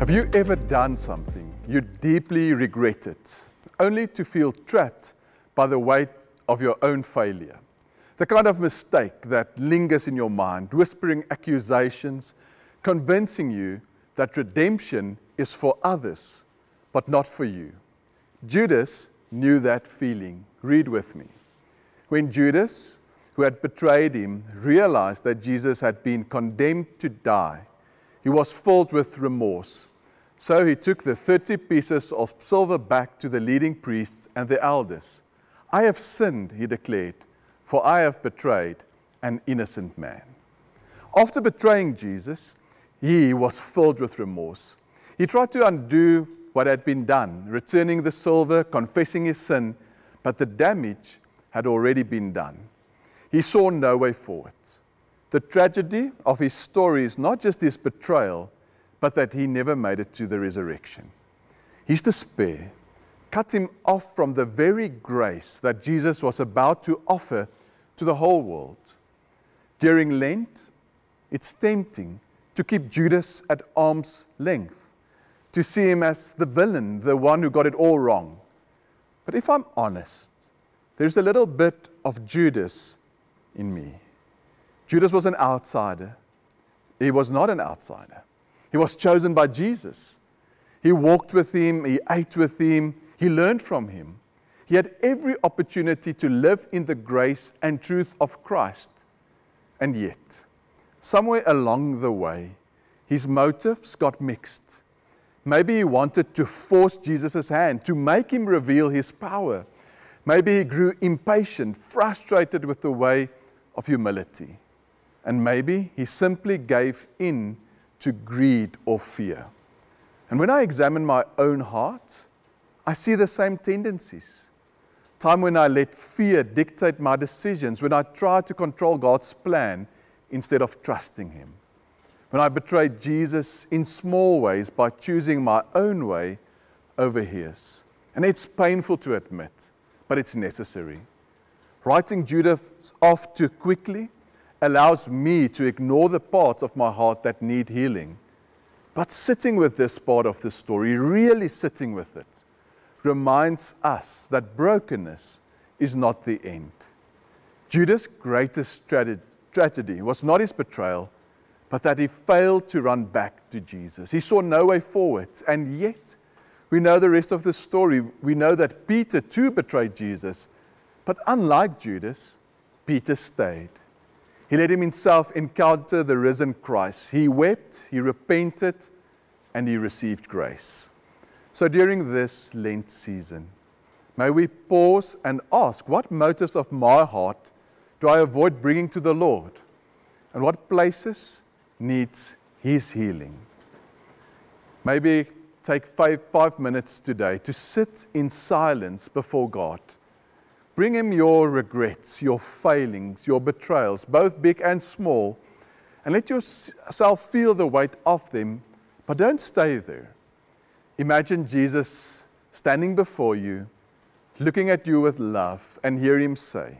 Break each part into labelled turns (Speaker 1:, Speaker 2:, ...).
Speaker 1: Have you ever done something you deeply regretted, only to feel trapped by the weight of your own failure? The kind of mistake that lingers in your mind, whispering accusations, convincing you that redemption is for others, but not for you. Judas knew that feeling. Read with me. When Judas, who had betrayed him, realized that Jesus had been condemned to die, he was filled with remorse. So he took the 30 pieces of silver back to the leading priests and the elders. "I have sinned," he declared, "for I have betrayed an innocent man." After betraying Jesus, he was filled with remorse. He tried to undo what had been done, returning the silver, confessing his sin, but the damage had already been done. He saw no way forward. The tragedy of his story is not just his betrayal, but that he never made it to the resurrection. His despair cut him off from the very grace that Jesus was about to offer to the whole world. During Lent, it's tempting to keep Judas at arm's length, to see him as the villain, the one who got it all wrong. But if I'm honest, there's a little bit of Judas in me. Judas was an outsider. He was not an outsider. He was chosen by Jesus. He walked with him, he ate with him, he learned from him. He had every opportunity to live in the grace and truth of Christ. And yet, somewhere along the way, his motives got mixed. Maybe he wanted to force Jesus' hand, to make him reveal his power. Maybe he grew impatient, frustrated with the way of humility. And maybe he simply gave in to greed or fear. And when I examine my own heart, I see the same tendencies. Time when I let fear dictate my decisions, when I try to control God's plan instead of trusting Him. When I betrayed Jesus in small ways by choosing my own way over His. And it's painful to admit, but it's necessary. Writing Judas off too quickly allows me to ignore the parts of my heart that need healing. But sitting with this part of the story, really sitting with it, reminds us that brokenness is not the end. Judas' greatest tragedy was not his betrayal, but that he failed to run back to Jesus. He saw no way forward, and yet we know the rest of the story. We know that Peter too betrayed Jesus, but unlike Judas, Peter stayed. He let himself encounter the risen Christ. He wept, he repented, and he received grace. So during this Lent season, may we pause and ask, what motives of my heart do I avoid bringing to the Lord? And what places needs His healing? Maybe take five minutes today to sit in silence before God. Bring Him your regrets, your failings, your betrayals, both big and small, and let yourself feel the weight of them, but don't stay there. Imagine Jesus standing before you, looking at you with love, and hear Him say,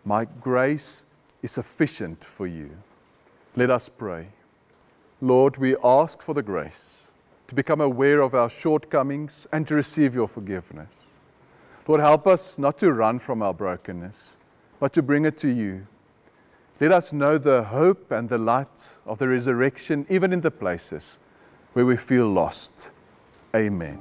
Speaker 1: "My grace is sufficient for you." Let us pray. Lord, we ask for the grace to become aware of our shortcomings and to receive your forgiveness. Lord, help us not to run from our brokenness, but to bring it to you. Let us know the hope and the light of the resurrection, even in the places where we feel lost. Amen.